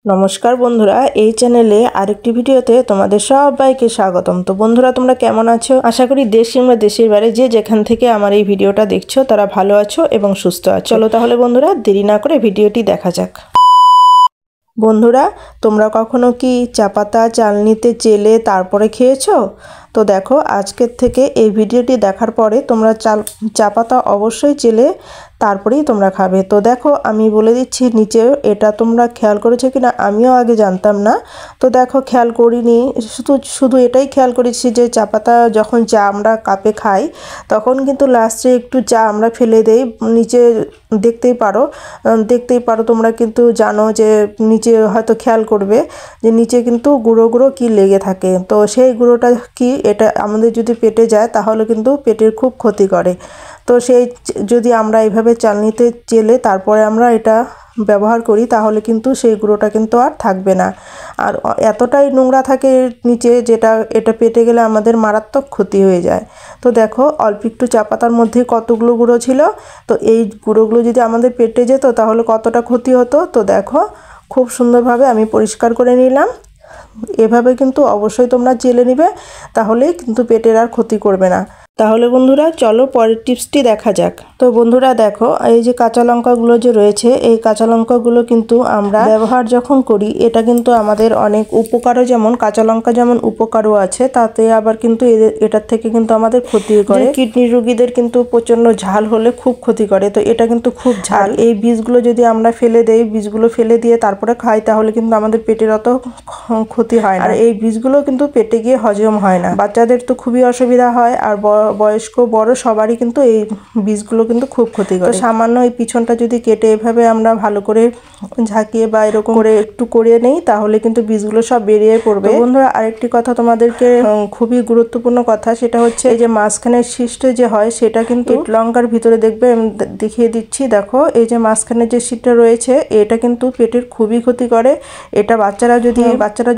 নমস্কার বন্ধুরা, এই চ্যানেলে আরেকটি ভিডিওতে তোমাদের সবাইকে স্বাগতম। তো বন্ধুরা, তোমরা কেমন আছো? আশা করি দেশ কিংবা দেশের বাইরে যে যেখান থেকে আমার এই ভিডিওটা দেখছো তারা ভালো আছো এবং সুস্থ আছো। চলো তাহলে বন্ধুরা, দেরি না করে ভিডিওটি দেখা যাক। বন্ধুরা, তোমরা কখনো কি চা পাতা চালনিতে চেলে তারপরে খেয়েছো? তো দেখো, আজকের থেকে এই ভিডিওটি দেখার পরে তোমরা চা পাতা অবশ্যই চেলে তারপরেই তোমরা খাবে। তো দেখো, আমি বলে দিচ্ছি নিচে, এটা তোমরা খেয়াল করেছো কিনা আমিও আগে জানতাম না। তো দেখো, খেয়াল করিনি, শুধু এটাই খেয়াল করেছি যে চা পাতা যখন চা আমরা কাপে খাই তখন কিন্তু লাস্টে একটু চা আমরা ফেলে দেই নিচে। দেখতেই পারো তোমরা, কিন্তু জানো যে নিচে হয়তো খেয়াল করবে যে নিচে কিন্তু গুঁড়ো গুঁড়ো কি লেগে থাকে। তো সেই গুঁড়োটা কি, এটা আমাদের যদি পেটে যায় তাহলে কিন্তু পেটের খুব ক্ষতি করে। তো সেই যদি আমরা এইভাবে চালনিতে চেলে তারপরে আমরা এটা ব্যবহার করি তাহলে কিন্তু সেই গুঁড়োটা কিন্তু আর থাকবে না। আর এতটাই নোংরা থাকে নিচে, এটা পেটে গেলে আমাদের মারাত্মক ক্ষতি হয়ে যায়। তো দেখো, অল্প একটু চা পাতার মধ্যে কতগুলো গুঁড়ো ছিল। তো এই গুঁড়োগুলো যদি আমাদের পেটে যেত তাহলে কতটা ক্ষতি হতো। তো দেখো, খুব সুন্দরভাবে আমি পরিষ্কার করে নিলাম। এভাবে কিন্তু অবশ্যই তোমরা চেলে নিবে, তাহলেই কিন্তু পেটের আর ক্ষতি করবে না। তাহলে বন্ধুরা, চলো পরের টিপসটি দেখা যাক। তো বন্ধুরা দেখো, এই যে কাঁচা লঙ্কাগুলো যে রয়েছে, এই কাঁচা লঙ্কাগুলো কিন্তু আমরা ব্যবহার যখন করি এটা কিন্তু আমাদের অনেক উপকারও, যেমন কাঁচা লঙ্কা যেমন উপকারও আছে, তাতে আবার কিন্তু এটার থেকে কিন্তু আমাদের ক্ষতি করে। কিডনি রোগীদের কিন্তু প্রচণ্ড ঝাল হলে খুব ক্ষতি করে। তো এটা কিন্তু খুব ঝাল। এই বীজগুলো যদি আমরা ফেলে দেই, বীজগুলো ফেলে দিয়ে তারপরে খাই তাহলে কিন্তু আমাদের পেটের অত ক্ষতি হয় না। আর এই বীজগুলো কিন্তু পেটে গিয়ে হজম হয় না। বাচ্চাদের তো খুবই অসুবিধা হয়, আর বয়স্ক বড় সবারই কিন্তু এই বীজগুলো কিন্তু খুব ক্ষতি করে। সামান্য এই পিছনটা যদি কেটে এভাবে আমরা ভালো করে ঝাঁকিয়ে বা এরকম করে একটু করে নেই তাহলে কিন্তু বীজগুলো সব বেরিয়ে পড়বে। বন্ধুরা, আরেকটি কথা তোমাদেরকে, খুবই গুরুত্বপূর্ণ কথা, সেটা হচ্ছে এই যে মাঝখানের শীষটা যে হয় সেটা কিন্তু লঙ্কার ভিতরে দেখবে, আমি দেখিয়ে দিচ্ছি। দেখো, এই যে মাঝখানের যে শীষটা রয়েছে এটা কিন্তু পেটের খুবই ক্ষতি করে। এটা বাচ্চারা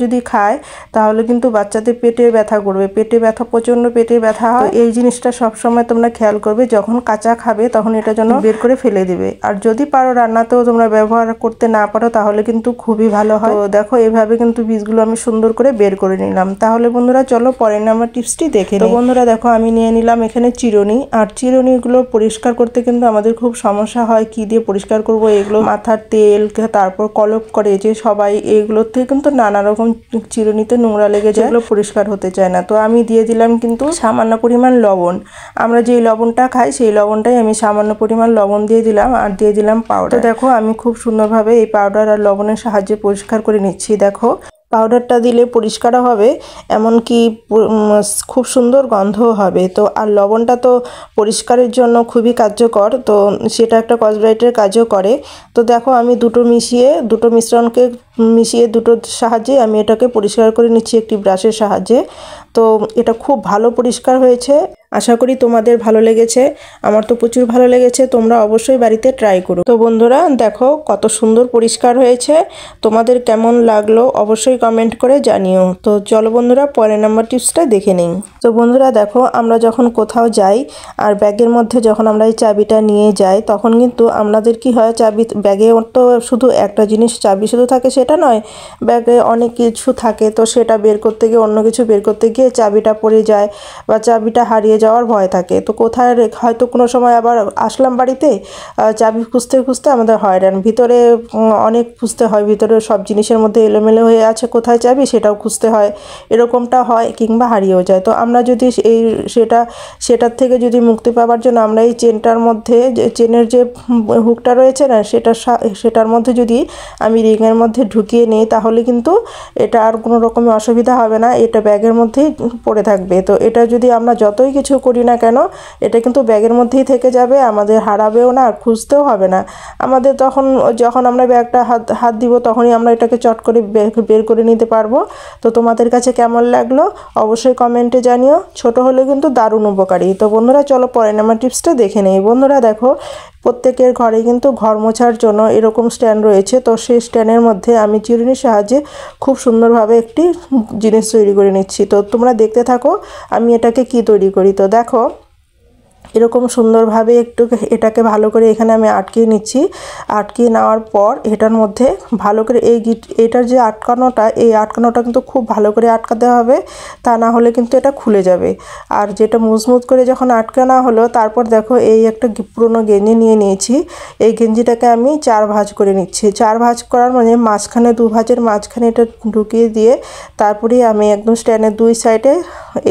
যদি খায় তাহলে কিন্তু বাচ্চাদের পেটে ব্যথা করবে, পেটে ব্যথা, প্রচন্ড পেটে ব্যথা হয়। এই জিনিসটা সবসময় তোমরা খেয়াল করবে, যখন কাঁচা খাবে তখন এটা যেন বের করে ফেলে দিবে। আর যদি পারো রান্নাতেও তোমরা ব্যবহার করতে না পারো তাহলে কিন্তু খুবই ভালো হয়। তো দেখো, এইভাবে কিন্তু বীজগুলো আমি সুন্দর করে বের করে নিলাম। তাহলে বন্ধুরা, চলো পরের নাম্বার টিপসটি দেখে। তো বন্ধুরা দেখো, আমি নিয়ে নিলাম এখানে চিরুনি। আর চিরুনিগুলো পরিষ্কার করতে কিন্তু আমাদের খুব সমস্যা হয়, কি দিয়ে পরিষ্কার করব এগুলো, মাথার তেল, তারপর কলপ করে যে সবাই, এইগুলোতে কিন্তু নানা রকম চিরুনিতে নোংরা লেগে যায়, এগুলো পরিষ্কার হতে চায় না। তো আমি দিয়ে দিলাম কিন্তু সামান্য পরিমাণ লবণ। আমরা যেই লবণটা খাই সেই লবণটাই আমি সামান্য পরিমাণ লবণ দিয়ে দিলাম, আর দিয়ে দিলাম পাউডার। তো দেখো, আমি খুব সুন্দরভাবে এই পাউডার আর লবণের সাহায্যে পরিষ্কার করে নিচ্ছি। দেখো, পাউডারটা দিলে পরিষ্কারও হবে, এমনকি খুব সুন্দর গন্ধও হবে। তো আর লবণটা তো পরিষ্কারের জন্য খুবই কার্যকর, তো সেটা একটা কসব্রাইটের কাজও করে। তো দেখো, আমি দুটো মিশ্রণকে মিশিয়ে দুটোর সাহায্যে আমি এটাকে পরিষ্কার করে নিচ্ছি একটি ব্রাশের সাহায্যে। তো এটা খুব ভালো পরিষ্কার হয়েছে। আশা করি তোমাদের ভালো লেগেছে, আমার তো প্রচুর ভালো লেগেছে। তোমরা অবশ্যই বাড়িতে ট্রাই করো। তো বন্ধুরা দেখো, কত সুন্দর পরিষ্কার হয়েছে। তোমাদের কেমন লাগলো অবশ্যই কমেন্ট করে জানিও। তো চলো বন্ধুরা, পরের নাম্বার টিপসটা দেখে নিই। তো বন্ধুরা দেখো, আমরা যখন কোথাও যাই আর ব্যাগের মধ্যে যখন আমরা এই চাবিটা নিয়ে যাই তখন কিন্তু আমাদের কি হয়, ব্যাগে তো শুধু একটা জিনিস চাবি শুধু থাকে সেটা নয়, ব্যাগে অনেক কিছু থাকে। তো সেটা বের করতে গিয়ে, অন্য কিছু বের করতে গিয়ে চাবিটা পড়ে যায় বা চাবিটা হারিয়ে যাওয়ার ভয় থাকে। তো কোথায় হয়তো কোনো সময় আবার আসলাম বাড়িতে, চাবি খুঁজতে খুঁজতে আমাদের হয়রান, ভিতরে অনেক খুঁজতে হয়, ভিতরে সব জিনিসের মধ্যে এলোমেলো হয়ে আছে, কোথায় চাবি সেটাও খুঁজতে হয়, এরকমটা হয়, কিংবা হারিয়েও যায়। তো আমরা যদি সেটার থেকে যদি মুক্তি পাওয়ার জন্য আমরা এই চেনটার মধ্যে, যে চেনের যে হুকটা রয়েছে না, সেটার মধ্যে যদি আমি রিংয়ের মধ্যে ঢুকিয়ে নিই তাহলে কিন্তু এটা আর কোনো রকমের অসুবিধা হবে না, এটা ব্যাগের মধ্যেই পড়ে থাকবে। তো এটা যদি আমরা যতই কিছু করি না কেন এটা কিন্তু ব্যাগের মধ্যেই থেকে যাবে, আমাদের হারাবেও না, আর খুঁজতেও হবে না। আমাদের যখন আমরা ব্যাগটা হাত দিব তখনই আমরা এটাকে চট করে বের করে নিতে পারবো। তো তোমাদের কাছে কেমন লাগলো অবশ্যই কমেন্টে জানিও। ছোট হলে কিন্তু দারুণ উপকারী। তো বন্ধুরা, চলো পরের নাম্বার টিপসটা দেখে নেই। বন্ধুরা দেখো, প্রত্যেকের ঘরে কিন্তু ঘর মোছার জন্য এরকম স্ট্যান্ড রয়েছে। তো সেই স্ট্যান্ডের মধ্যে আমি চিরুনির সাহায্যে খুব সুন্দরভাবে একটি জিনিস তৈরি করে নিচ্ছি। তো তোমরা দেখতে থাকো আমি এটাকে কি তৈরি করি। তো দেখো, এরকম সুন্দরভাবে একটু এটাকে ভালো করে এখানে আমি আটকিয়ে নিচ্ছি। আটকিয়ে নেওয়ার পর এটার মধ্যে ভালো করে এটার যে আটকানোটা, এই আটকানোটা কিন্তু খুব ভালো করে আটকাতে হবে, তা না হলে কিন্তু এটা খুলে যাবে। আর যেটা মজবুত করে যখন আটকানো হলো, তারপর দেখো এই একটা পুরোনো গেঞ্জি নিয়ে নিয়েছি। এই গেঞ্জিটাকে আমি 4 ভাঁজ করে নিচ্ছি। 4 ভাঁজ করার মানে মাঝখানে 2 ভাঁজের মাঝখানে এটা ঢুকিয়ে দিয়ে তারপরে আমি একদম স্ট্যান্ডের 2 সাইডে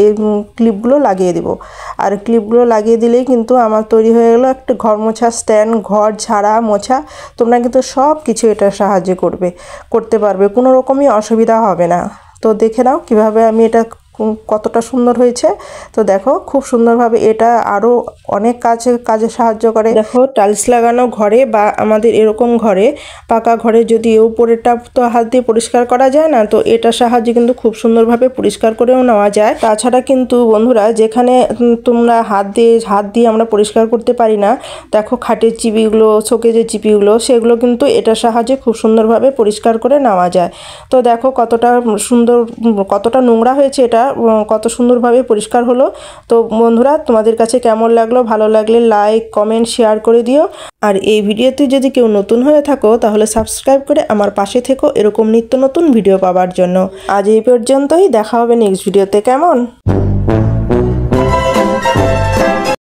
এই ক্লিপগুলো লাগিয়ে দেব। আর ক্লিপগুলো লাগিয়ে দিলেই কিন্তু আমার তৈরি হয়ে গেল একটা ঘর মোছা স্ট্যান্ড। ঘর ঝাড়া মোছা তোমরা কিন্তু সব কিছু এটার সাহায্যে করতে পারবে, কোনো রকমই অসুবিধা হবে না। তো দেখে নাও কিভাবে আমি এটা কতটা সুন্দর হয়েছে। তো দেখো খুব সুন্দরভাবে এটা আরও অনেক কাজে সাহায্য করে। দেখো টাইলস লাগানো ঘরে বা আমাদের এরকম ঘরে, পাকা ঘরে যদি উপরেরটা তো হাত দিয়ে পরিষ্কার করা যায় না, তো এটার সাহায্যে কিন্তু খুব সুন্দরভাবে পরিষ্কার করেও নেওয়া যায়। তাছাড়া কিন্তু বন্ধুরা, যেখানে তোমরা হাত দিয়ে আমরা পরিষ্কার করতে পারি না, দেখো খাটের চিপিগুলো, শোকেজের চিপিগুলো, সেগুলো কিন্তু এটার সাহায্যে খুব সুন্দরভাবে পরিষ্কার করে নেওয়া যায়। তো দেখো কতটা নোংরা হয়েছে, এটা কত সুন্দরভাবে পরিষ্কার হলো। তো বন্ধুরা, তোমাদের কাছে কেমন লাগলো? ভালো লাগলে লাইক, কমেন্ট, শেয়ার করে দিও। আর এই ভিডিওতে যদি কেউ নতুন হয়ে থাকো তাহলে সাবস্ক্রাইব করে আমার পাশে থেকো এরকম নিত্য নতুন ভিডিও পাওয়ার জন্য। আজ এই পর্যন্তই, দেখা হবে নেক্সট ভিডিওতে। কেমন?